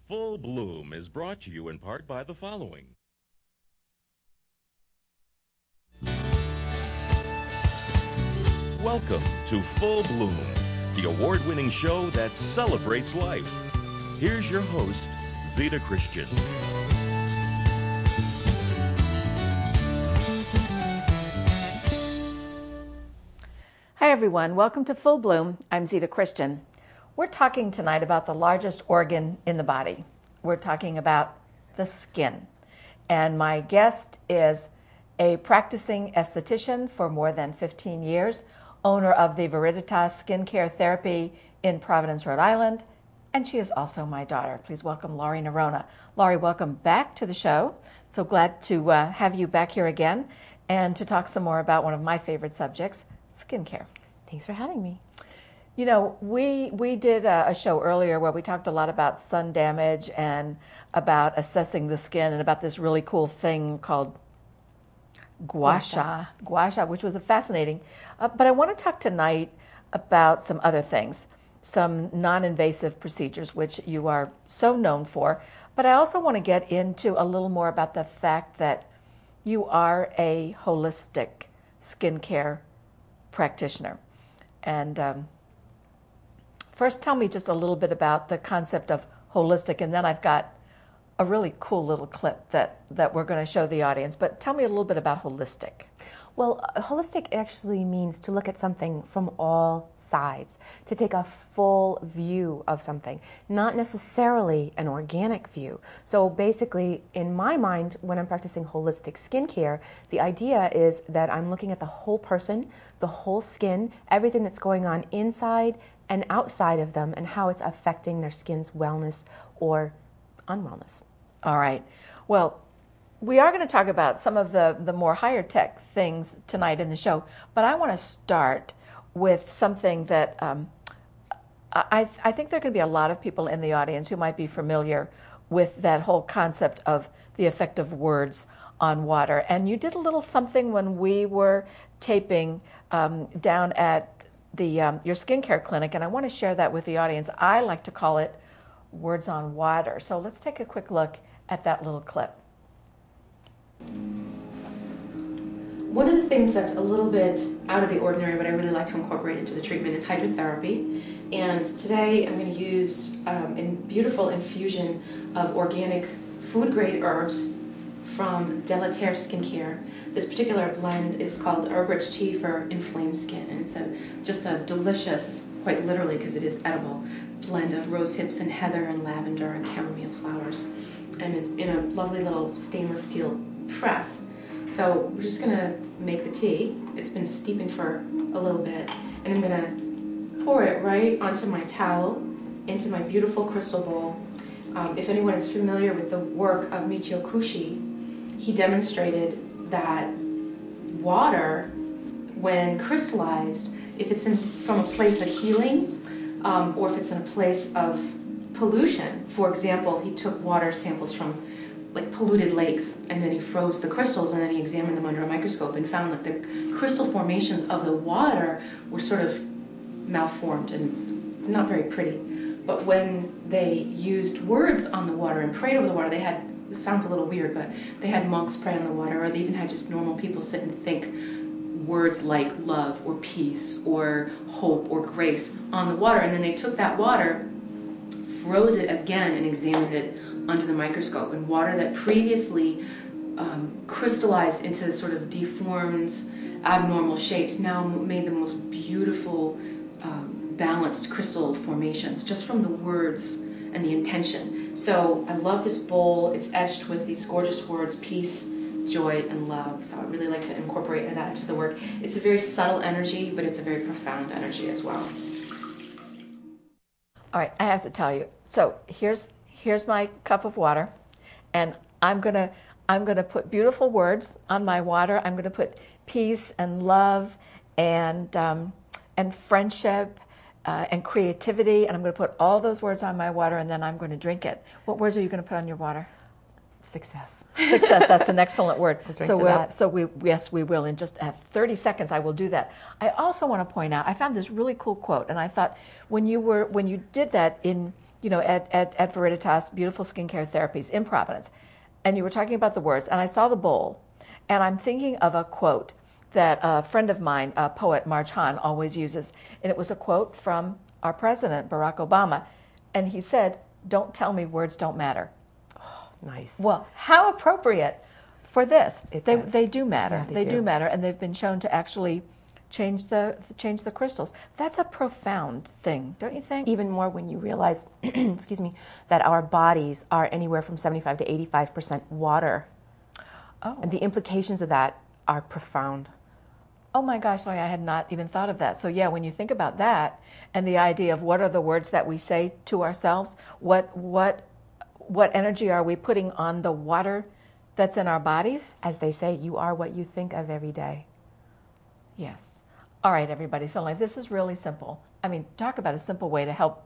Full Bloom is brought to you in part by the following. Welcome to Full Bloom, the award-winning show that celebrates life. Here's your host, Zita Christian. Hi everyone, welcome to Full Bloom. I'm Zita Christian. We're talking tonight about the largest organ in the body. We're talking about the skin. And my guest is a practicing esthetician for more than 15 years, owner of the Viriditas skincare therapy in Providence, Rhode Island, and she is also my daughter. Please welcome Laurie Neronha. Laurie, welcome back to the show. So glad to have you back here again and to talk some more about one of my favorite subjects, skincare. Thanks for having me. You know, we did a show earlier where we talked a lot about sun damage and about assessing the skin and about this really cool thing called gua sha, which was fascinating. But I want to talk tonight about some other things, some non-invasive procedures, which you are so known for. But I also want to get into a little more about the fact that you are a holistic skincare practitioner. And first, tell me just a little bit about the concept of holistic, and then I've got a really cool little clip that we're going to show the audience. But tell me a little bit about holistic. Well, holistic actually means to look at something from all sides, to take a full view of something, not necessarily an organic view. So basically, in my mind, when I'm practicing holistic skincare, the idea is that I'm looking at the whole person, the whole skin, everything that's going on inside and outside of them, and how it's affecting their skin's wellness or unwellness. All right. Well, we are going to talk about some of the more higher tech things tonight in the show, but I want to start with something that I think there are going to be a lot of people in the audience who might be familiar with that whole concept of the effect of words on water. And you did a little something when we were taping down at the your skincare clinic, and I want to share that with the audience. I like to call it Words on Water. So let's take a quick look at that little clip. One of the things that's a little bit out of the ordinary, but I really like to incorporate into the treatment, is hydrotherapy. And today I'm going to use a beautiful infusion of organic food-grade herbs from Delaterre Skincare. This particular blend is called Herb Rich Tea for Inflamed Skin, and it's just a delicious, quite literally because it is edible, blend of rose hips and heather and lavender and chamomile flowers. And it's in a lovely little stainless steel press. So we're just going to make the tea. It's been steeping for a little bit, and I'm going to pour it right onto my towel, into my beautiful crystal bowl. If anyone is familiar with the work of Michio Kushi, he demonstrated that water, when crystallized, if it's from a place of healing, or if it's in a place of pollution. For example, he took water samples from like polluted lakes, and then he froze the crystals, and then he examined them under a microscope and found that the crystal formations of the water were sort of malformed and not very pretty. But when they used words on the water and prayed over the water, this sounds a little weird, but they had monks pray on the water, or they even had just normal people sit and think words like love or peace or hope or grace on the water, and then they took that water, froze it again, and examined it under the microscope. And water that previously crystallized into sort of deformed, abnormal shapes now made the most beautiful, balanced crystal formations just from the words and the intention. So I love this bowl. It's etched with these gorgeous words: peace, joy, and love. So I really like to incorporate that into the work. It's a very subtle energy, but it's a very profound energy as well. All right, I have to tell you. So here's my cup of water, and I'm gonna put beautiful words on my water. I'm gonna put peace and love and friendship and creativity, and I'm going to put all those words on my water, and then I'm going to drink it. What words are you going to put on your water? Success. Success, that's an excellent word. Yes, we will. In just 30 seconds, I will do that. I also want to point out, I found this really cool quote, and I thought when you did that at Viriditas, beautiful skincare therapies in Providence, and you were talking about the words, and I saw the bowl, and I'm thinking of a quote that a friend of mine, poet Marge Hahn, always uses, and it was a quote from our president, Barack Obama, and he said, "Don't tell me words don't matter." Oh, nice. Well, how appropriate for this. They do matter. Yeah, they do matter, and they've been shown to actually change the crystals. That's a profound thing, don't you think? Even more when you realize, excuse me, that our bodies are anywhere from 75 to 85% water. Oh. And the implications of that are profound. Oh my gosh, Laurie, I had not even thought of that. So yeah, when you think about that and the idea of what are the words that we say to ourselves, what energy are we putting on the water that's in our bodies? As they say, you are what you think of every day. Yes. All right, everybody. So like, this is really simple. I mean, talk about a simple way to help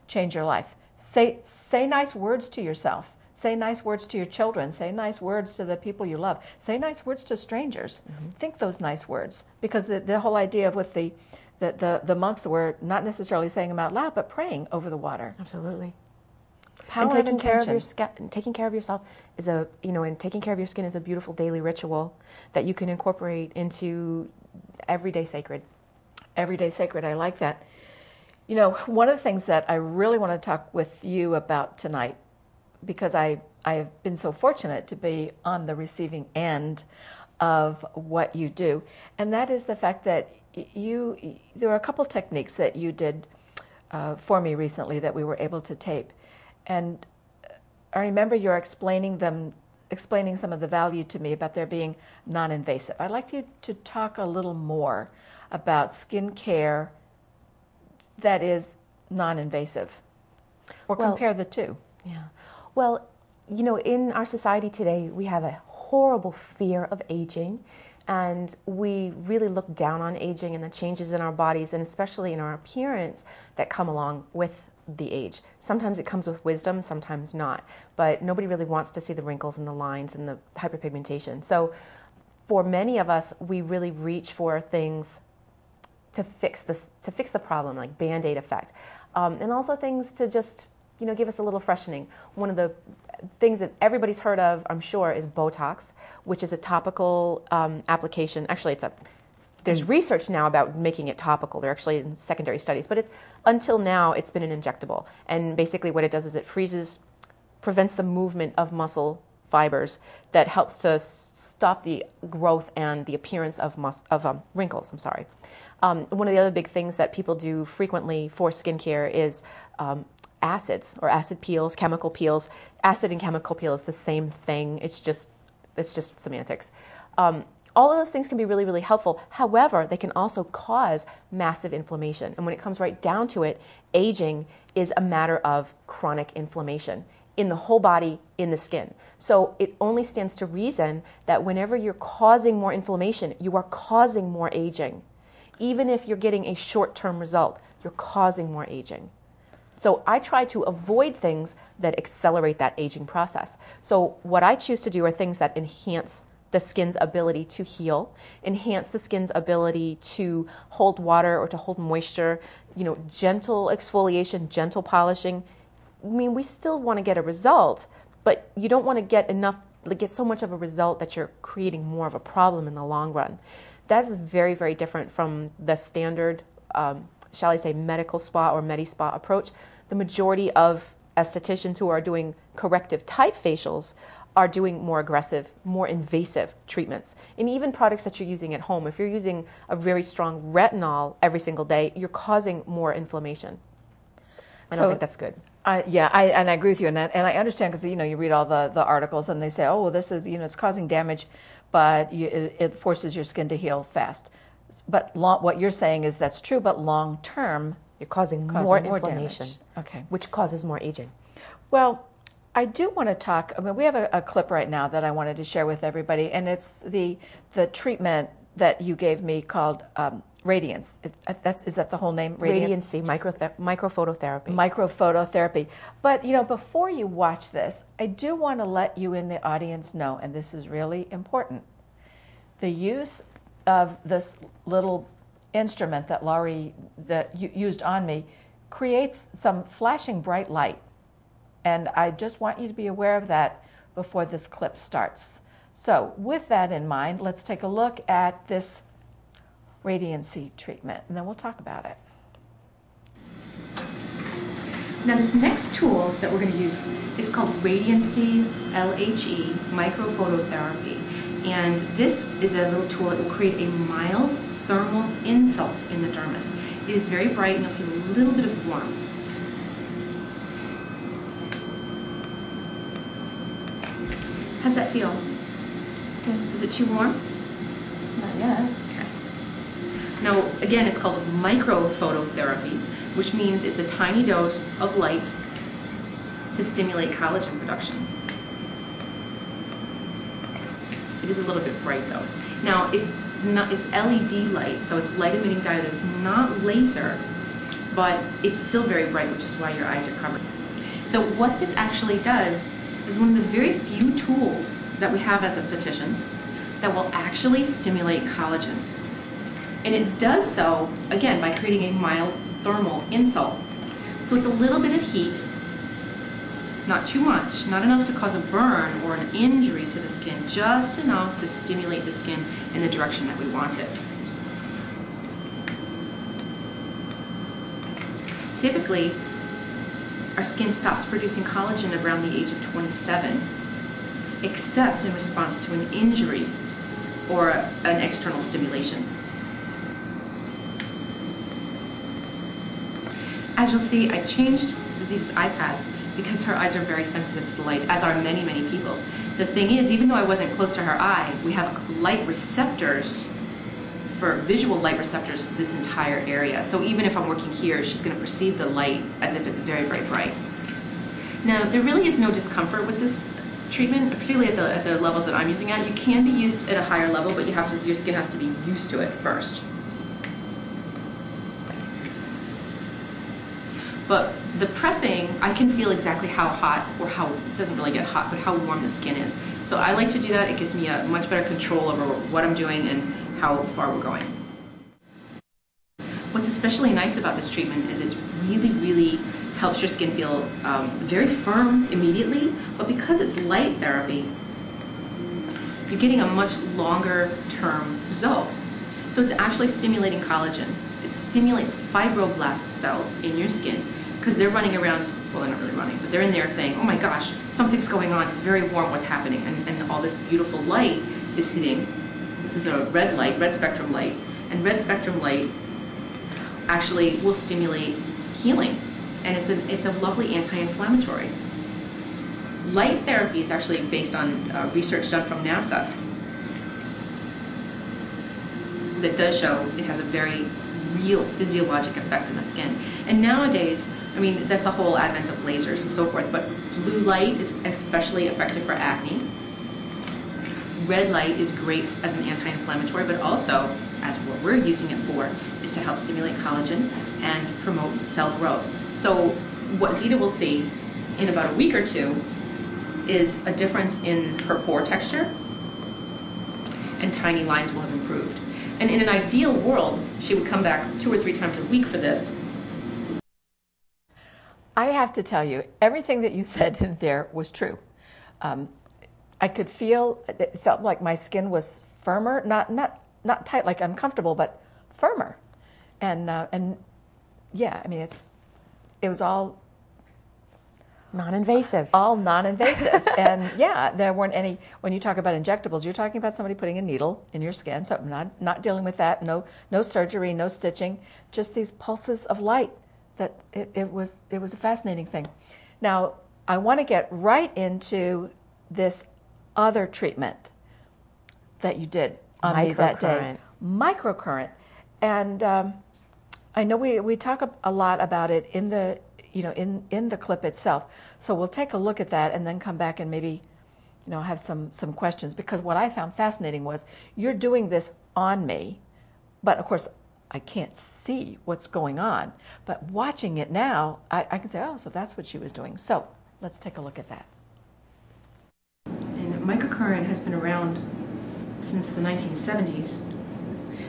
change your life. Say nice words to yourself. Say nice words to your children. Say nice words to the people you love. Say nice words to strangers. Mm-hmm. Think those nice words, because the whole idea of with the monks were not necessarily saying them out loud, but praying over the water. Absolutely. Power and taking of care of intention. taking care of yourself is and taking care of your skin is a beautiful daily ritual that you can incorporate into everyday sacred. Everyday sacred. I like that. One of the things that I really want to talk with you about tonight, because I have been so fortunate to be on the receiving end of what you do, and that is the fact that there are a couple techniques that you did for me recently that we were able to tape, and I remember you're explaining some of the value to me about their being non-invasive. I'd like you to talk a little more about skin care that is non-invasive, or compare the two. Yeah. Well, in our society today, we have a horrible fear of aging, and we really look down on aging and the changes in our bodies, and especially in our appearance that come along with the age. Sometimes it comes with wisdom, sometimes not, but nobody really wants to see the wrinkles and the lines and the hyperpigmentation. So for many of us, we really reach for things to fix the problem, like Band-Aid effect, and also things to just give us a little freshening. One of the things that everybody's heard of, I'm sure, is Botox, which is a topical application. Actually, there's research now about making it topical. They're actually in secondary studies, but until now it's been an injectable. And basically what it does is it prevents the movement of muscle fibers that helps to stop the growth and the appearance of wrinkles. One of the other big things that people do frequently for skincare is acids or acid peels, chemical peels. Acid and chemical peel is the same thing. It's just semantics. All of those things can be really, really helpful. However, they can also cause massive inflammation. And when it comes right down to it, aging is a matter of chronic inflammation in the whole body, in the skin. So it only stands to reason that whenever you're causing more inflammation, you are causing more aging. Even if you're getting a short-term result, you're causing more aging. So I try to avoid things that accelerate that aging process. So what I choose to do are things that enhance the skin's ability to heal, enhance the skin's ability to hold water or to hold moisture, gentle exfoliation, gentle polishing. I mean, we still want to get a result, but you don't want to get so much of a result that you're creating more of a problem in the long run. That is very, very different from the standard, shall I say, medical spa or medi-spa approach. The majority of estheticians who are doing corrective type facials are doing more aggressive, more invasive treatments. And even products that you're using at home, if you're using a very strong retinol every single day, you're causing more inflammation. I don't think that's good. I agree with you on that, and I understand because you read all the articles and they say, oh well, this is it's causing damage, but it forces your skin to heal fast. But what you're saying is that's true, but long term you're causing more inflammation, damage. Okay, which causes more aging. Well, I do want to talk. I mean, we have a clip right now that I wanted to share with everybody, and it's the treatment that you gave me called Radiance. Is that the whole name? Radiancy, microphototherapy. Microphototherapy. But before you watch this, I do want to let you in the audience know, and this is really important, the use of this little instrument that Laurie used on me creates some flashing bright light. And I just want you to be aware of that before this clip starts. So with that in mind, let's take a look at this radiancy treatment, and then we'll talk about it. Now this next tool that we're going to use is called Radiancy LHE Microphototherapy. And this is a little tool that will create a mild thermal insult in the dermis. It is very bright and you'll feel a little bit of warmth. How's that feel? It's good. Is it too warm? Not yet. Okay. Now again, it's called microphototherapy, which means it's a tiny dose of light to stimulate collagen production. It is a little bit bright though. Now it's LED light, so it's light emitting diode. It's not laser, but it's still very bright, which is why your eyes are covered. So what this actually does is one of the very few tools that we have as estheticians that will actually stimulate collagen. And it does so, again, by creating a mild thermal insult. So it's a little bit of heat, not too much, not enough to cause a burn or an injury to the skin, just enough to stimulate the skin in the direction that we want it. Typically, our skin stops producing collagen around the age of 27, except in response to an injury or an external stimulation. As you'll see, I changed Zita's eye pads because her eyes are very sensitive to the light, as are many, many people's. The thing is, even though I wasn't close to her eye, we have light receptors, for visual light receptors, this entire area. So even if I'm working here, she's going to perceive the light as if it's very, very bright. Now, there really is no discomfort with this treatment, particularly at the levels that I'm using at. You can be used at a higher level, but your skin has to be used to it first. But the pressing, I can feel exactly how hot, or how, it doesn't really get hot, but how warm the skin is. So I like to do that. It gives me a much better control over what I'm doing and how far we're going. What's especially nice about this treatment is it's really helps your skin feel very firm immediately, but because it's light therapy, you're getting a much longer term result. So it's actually stimulating collagen. It stimulates fibroblast cells in your skin because they're running around, well, they're not really running, but they're in there saying, oh my gosh, something's going on, it's very warm, what's happening? And all this beautiful light is hitting. This is a red light, red spectrum light, and red spectrum light actually will stimulate healing, and it's a lovely anti-inflammatory. Light therapy is actually based on research done from NASA that does show it has a very real physiologic effect in the skin. And nowadays, I mean, that's the whole advent of lasers and so forth, but blue light is especially effective for acne. Red light is great as an anti-inflammatory, but also, as what we're using it for, is to help stimulate collagen and promote cell growth. So what Zita will see in about a week or two is a difference in her pore texture, and tiny lines will have improved. And in an ideal world, she would come back 2 or 3 times a week for this. I have to tell you, everything that you said in there was true. I could feel, it felt like my skin was firmer, not tight, like uncomfortable, but firmer. And yeah, I mean, it was all non-invasive. All non-invasive. And yeah, there weren't any, when you talk about injectables, you're talking about somebody putting a needle in your skin. So I'm not dealing with that. No surgery, no stitching, just these pulses of light. That it was a fascinating thing. Now, I want to get right into this other treatment that you did on me that day. Microcurrent. And I know we talk a lot about it in the in the clip itself. So we'll take a look at that and then come back and maybe have some questions, because what I found fascinating was you're doing this on me, but of course I can't see what's going on. But watching it now, I can say, oh, so that's what she was doing. So let's take a look at that. And microcurrent has been around since the 1970s.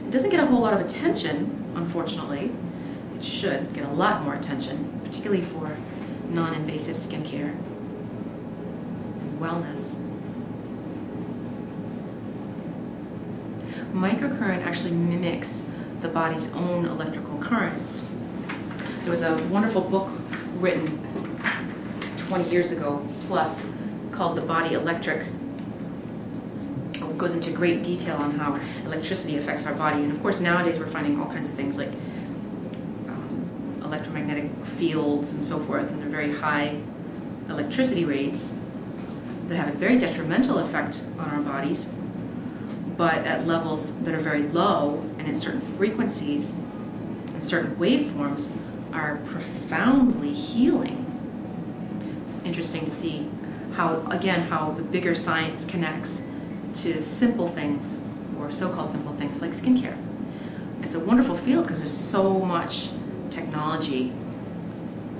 It doesn't get a whole lot of attention, unfortunately. it should get a lot more attention, particularly for non-invasive skincare and wellness. Microcurrent actually mimics the body's own electrical currents. There was a wonderful book written 20 years ago plus called The Body Electric. It goes into great detail on how electricity affects our body. And of course nowadays we're finding all kinds of things like electromagnetic fields and so forth, and they're very high electricity rates that have a very detrimental effect on our bodies, but at levels that are very low and at certain frequencies and certain waveforms are profoundly healing. It's interesting to see how, again, how the bigger science connects to simple things, or so-called simple things, like skincare. It's a wonderful field because there's so much technology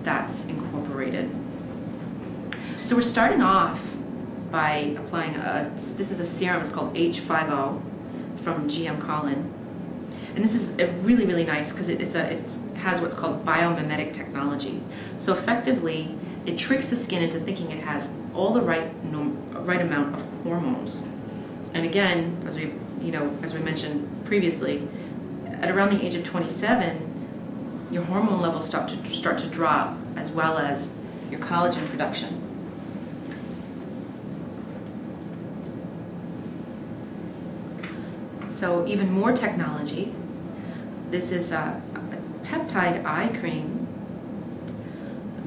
that's incorporated. So we're starting off by applying this is a serum. It's called H50 from GM Collin, and this is really, really nice because it has what's called biomimetic technology. So effectively, it tricks the skin into thinking it has all the right amount of hormones. And again, as we mentioned previously, at around the age of 27, your hormone levels start to drop, as well as your collagen production. So even more technology. This is a peptide eye cream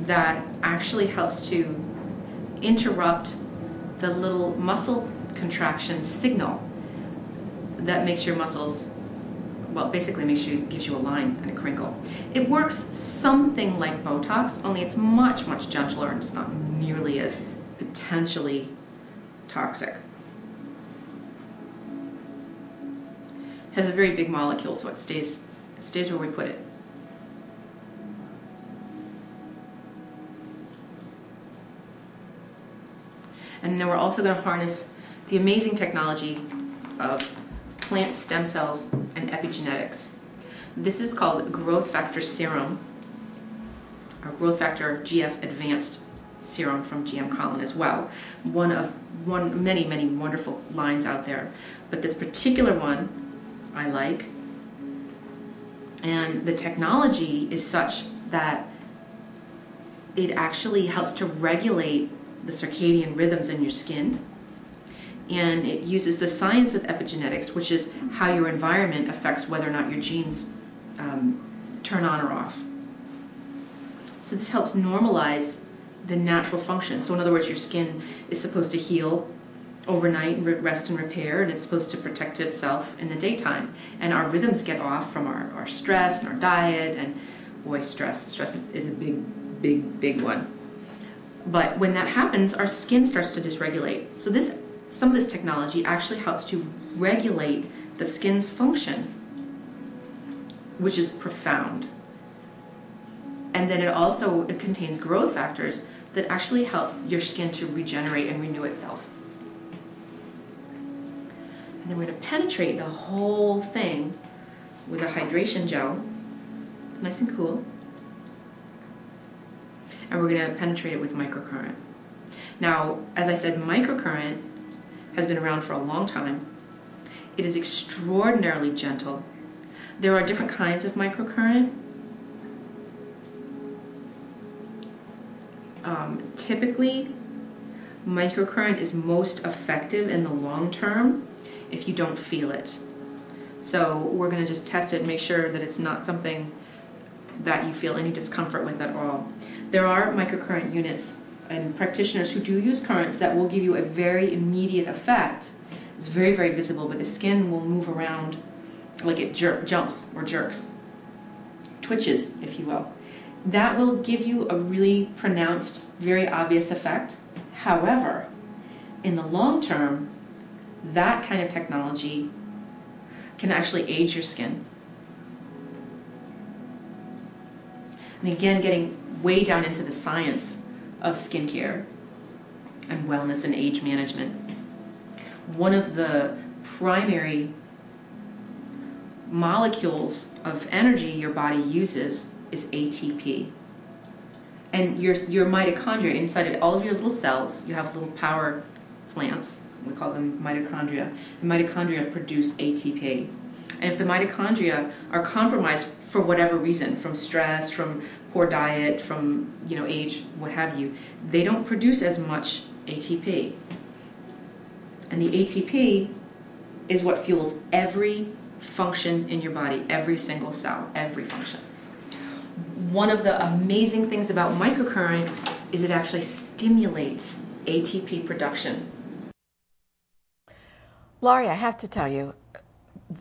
that actually helps to interrupt the little muscle contraction signal that makes your muscles, well, basically gives you a line and a crinkle. It works something like Botox, only it's much, much gentler and it's not nearly as potentially toxic. It has a very big molecule, so it stays where we put it. And then we're also going to harness the amazing technology of plant stem cells and epigenetics. This is called growth factor serum, or growth factor GF advanced serum from GM Collin as well. Many, many wonderful lines out there, but this particular one I like. And the technology is such that it actually helps to regulate the circadian rhythms in your skin. And it uses the science of epigenetics, which is how your environment affects whether or not your genes turn on or off. So this helps normalize the natural function. So in other words, your skin is supposed to heal overnight, rest and repair, and it's supposed to protect itself in the daytime. And our rhythms get off from our stress and our diet, and boy, stress is a big one. But when that happens, our skin starts to dysregulate. So some of this technology actually helps to regulate the skin's function, which is profound. And then it contains growth factors that actually help your skin to regenerate and renew itself. And then we're going to penetrate the whole thing with a hydration gel. It's nice and cool. And we're going to penetrate it with microcurrent. Now, as I said, microcurrent has been around for a long time. It is extraordinarily gentle. There are different kinds of microcurrent. Typically, microcurrent is most effective in the long term if you don't feel it. So we're going to just test it and make sure that it's not something that you feel any discomfort with at all. There are microcurrent units and practitioners who do use currents that will give you a very immediate effect. It's very, very visible, but the skin will move around like it jumps or jerks, twitches, if you will. That will give you a really pronounced, very obvious effect. However, in the long term, that kind of technology can actually age your skin. And again, getting way down into the science of skincare and wellness and age management. One of the primary molecules of energy your body uses is ATP. And your mitochondria, inside of all of your little cells, you have little power plants. We call them mitochondria. And mitochondria produce ATP. And if the mitochondria are compromised for whatever reason, from stress, from poor diet, from age, what have you, they don't produce as much ATP. And the ATP is what fuels every function in your body, every single cell, every function. One of the amazing things about microcurrent is it actually stimulates ATP production. Laurie, I have to tell you,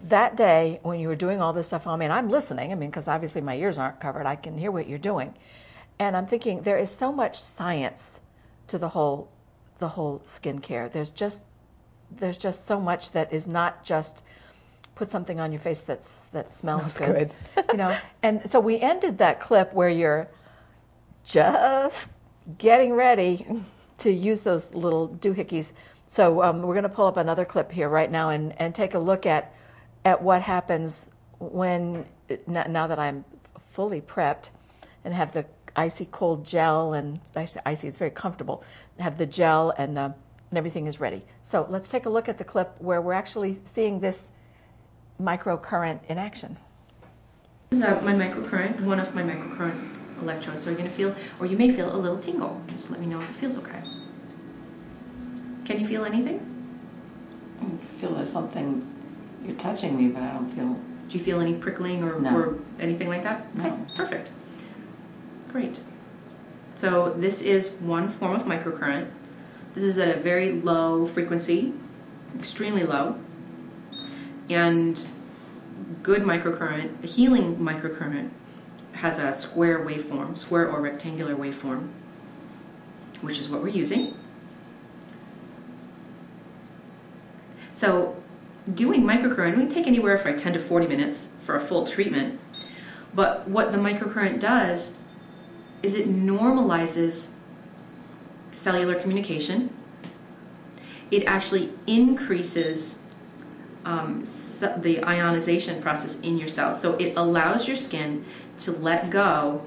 that day when you were doing all this stuff on me, and I'm listening, because obviously my ears aren't covered, I can hear what you're doing. And I'm thinking there is so much science to the whole skincare. There's just so much that is not just put something on your face that smells good. And so we ended that clip where you're just getting ready to use those little doohickeys. So we're going to pull up another clip here right now and take a look at what happens when, now that I'm fully prepped and have the icy cold gel, and icy is very comfortable, have the gel and everything is ready. So let's take a look at the clip where we're actually seeing this microcurrent in action. This is my microcurrent, one of my microcurrent electrodes. So you're going to feel, or you may feel a little tingle. Just let me know if it feels okay. Can you feel anything? I feel there's something, you're touching me, but I don't feel... Do you feel any prickling or anything like that? Okay, no. Perfect. Great. So this is one form of microcurrent. This is at a very low frequency, extremely low. And good microcurrent, a healing microcurrent, has a square waveform, square or rectangular waveform, which is what we're using. So doing microcurrent, we take anywhere from 10 to 40 minutes for a full treatment. But what the microcurrent does is it normalizes cellular communication. It actually increases the ionization process in your cells. So it allows your skin to let go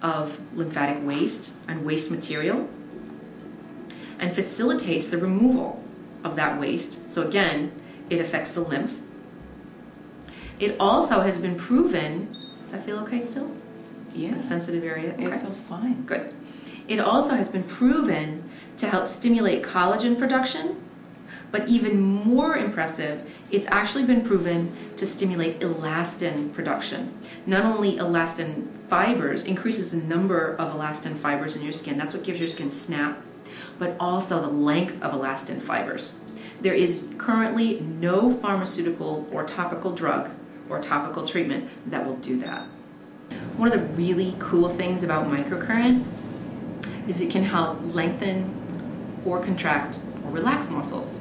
of lymphatic waste and waste material and facilitates the removal of that waste. So again, it affects the lymph. It also has been proven, does that feel okay still? Yeah. It's a sensitive area? Okay. It feels fine. Good. It also has been proven to help stimulate collagen production, but even more impressive, it's actually been proven to stimulate elastin production. Not only elastin fibers, increases the number of elastin fibers in your skin, that's what gives your skin snap, but also the length of elastin fibers. There is currently no pharmaceutical or topical drug or topical treatment that will do that. One of the really cool things about microcurrent is it can help lengthen or contract or relax muscles.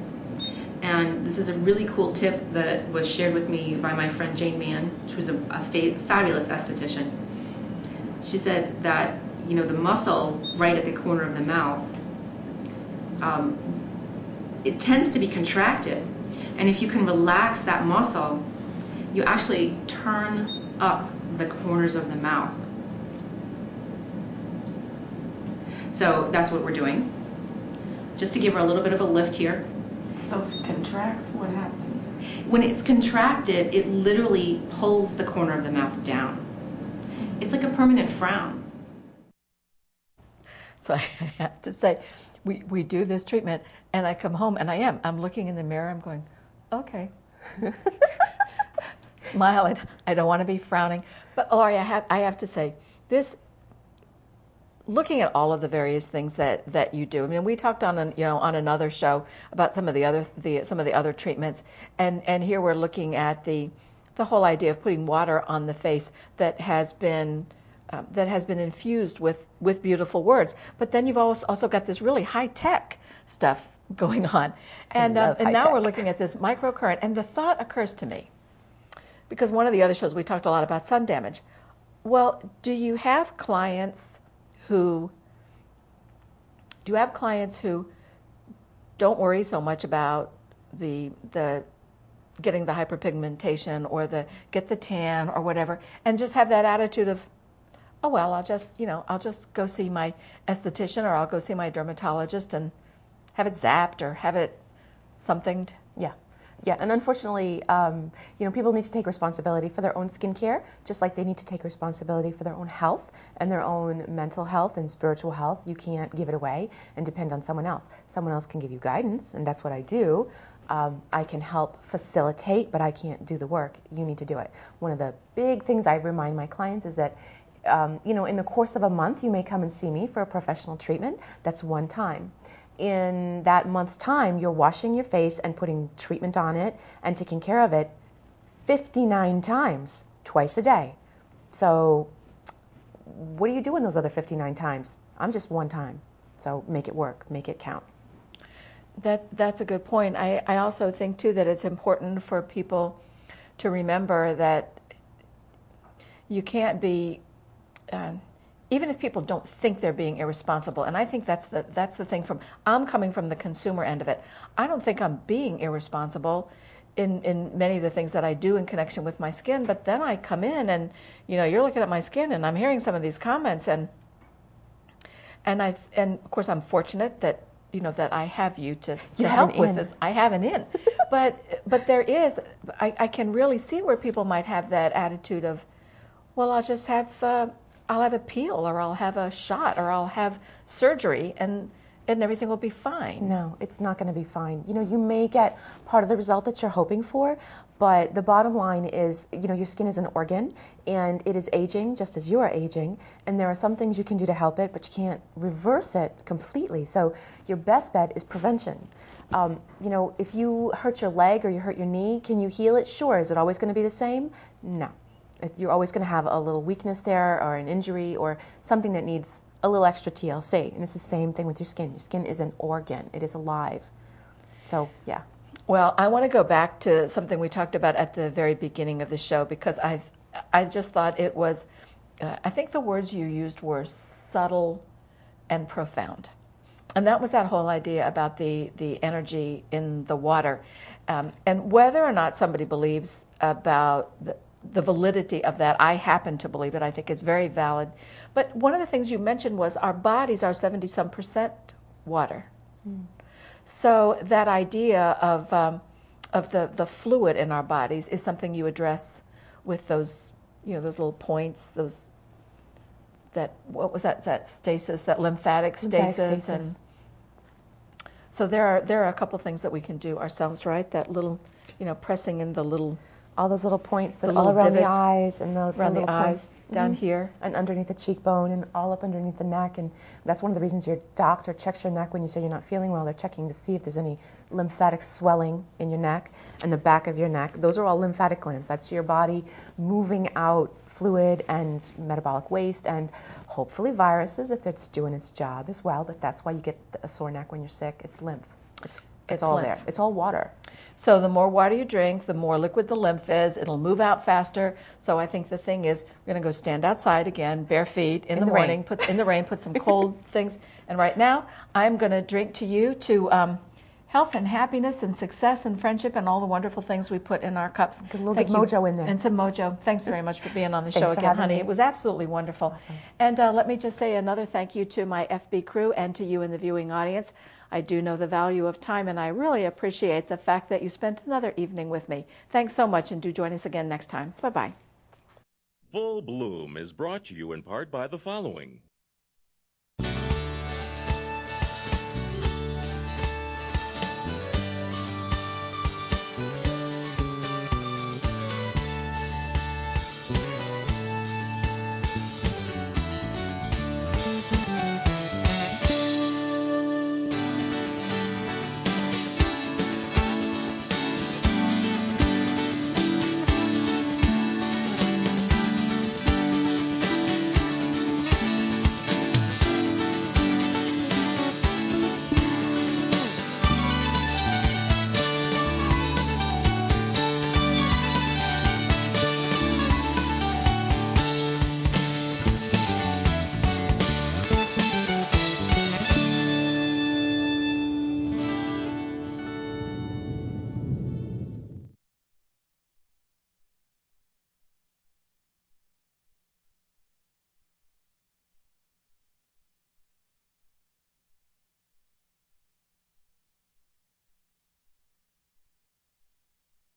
And this is a really cool tip that was shared with me by my friend Jane Mann. She was a fabulous esthetician. She said that, the muscle right at the corner of the mouth, it tends to be contracted. And if you can relax that muscle, you actually turn up the corners of the mouth. So that's what we're doing. Just to give her a little bit of a lift here. So if it contracts, what happens? When it's contracted, it literally pulls the corner of the mouth down. It's like a permanent frown. So I have to say, we do this treatment, and I come home, and I'm looking in the mirror, I'm going, okay. Smile, I don't want to be frowning. But Laurie, I have to say, this, looking at all of the various things that you do. I mean, we talked on another show about some of the other treatments, and here we're looking at the whole idea of putting water on the face that has been infused with beautiful words. But then you've also got this really high tech stuff going on, and now we're looking at this microcurrent. And the thought occurs to me, because one of the other shows we talked a lot about sun damage. Well, do you have clients who don't worry so much about the getting the hyperpigmentation or get the tan or whatever, and just have that attitude of, oh, well, I'll just go see my esthetician, or I'll go see my dermatologist and have it zapped or have it something. Yeah. Yeah, and unfortunately, people need to take responsibility for their own skincare, just like they need to take responsibility for their own health and their own mental health and spiritual health. You can't give it away and depend on someone else. Someone else can give you guidance, and that's what I do. I can help facilitate, but I can't do the work. You need to do it. One of the big things I remind my clients is that, in the course of a month, you may come and see me for a professional treatment. That's one time. In that month's time, you're washing your face and putting treatment on it and taking care of it 59 times, twice a day. So what do you do in those other 59 times? I'm just one time. So make it work, make it count. That's a good point. I also think, too, that it's important for people to remember that you can't be... even if people don't think they're being irresponsible, and I think that's the thing I'm coming from the consumer end of it. I don't think I'm being irresponsible in many of the things that I do in connection with my skin, but then I come in and, you're looking at my skin and I'm hearing some of these comments and of course I'm fortunate that, that I have you to help with this. I have an in. But there is, I can really see where people might have that attitude of, well, I'll have a peel, or I'll have a shot, or I'll have surgery, and everything will be fine. No, it's not going to be fine. You may get part of the result that you're hoping for, but the bottom line is, your skin is an organ, and it is aging just as you are aging, and there are some things you can do to help it, but you can't reverse it completely. So your best bet is prevention. If you hurt your leg or you hurt your knee, can you heal it? Sure. Is it always going to be the same? No. You're always going to have a little weakness there, or an injury, or something that needs a little extra TLC. And it's the same thing with your skin. Your skin is an organ. It is alive. So, yeah. Well, I want to go back to something we talked about at the very beginning of the show, because I just thought it was, I think the words you used were subtle and profound. And that was that whole idea about the energy in the water. And whether or not somebody believes about the validity of that, I happen to believe it. I think it's very valid. But one of the things you mentioned was our bodies are 70-some% water. Mm. So that idea of the fluid in our bodies is something you address with those, those little points, what was that stasis, that lymphatic stasis. And so there are a couple of things that we can do ourselves, right? That little, pressing in the little... all those little points that all around the eyes and around the eyes down here and underneath the cheekbone and all up underneath the neck. And that's one of the reasons your doctor checks your neck when you say you're not feeling well. They're checking to see if there's any lymphatic swelling in your neck and the back of your neck. Those are all lymphatic glands. That's your body moving out fluid and metabolic waste and hopefully viruses if it's doing its job as well. But that's why you get a sore neck when you're sick. It's lymph. It's all lymph. There. It's all water. So the more water you drink, the more liquid the lymph is. It'll move out faster. So I think the thing is, we're going to go stand outside again, bare feet, in the morning, put some cold things. And right now, I'm going to drink to you to health and happiness and success and friendship and all the wonderful things we put in our cups. A little bit mojo in there. And some mojo. Thanks very much for being on the show again, honey. It was absolutely wonderful. Awesome. And let me just say another thank you to my FB crew and to you in the viewing audience. I do know the value of time, and I really appreciate the fact that you spent another evening with me. Thanks so much, and do join us again next time. Bye-bye. Full Bloom is brought to you in part by the following: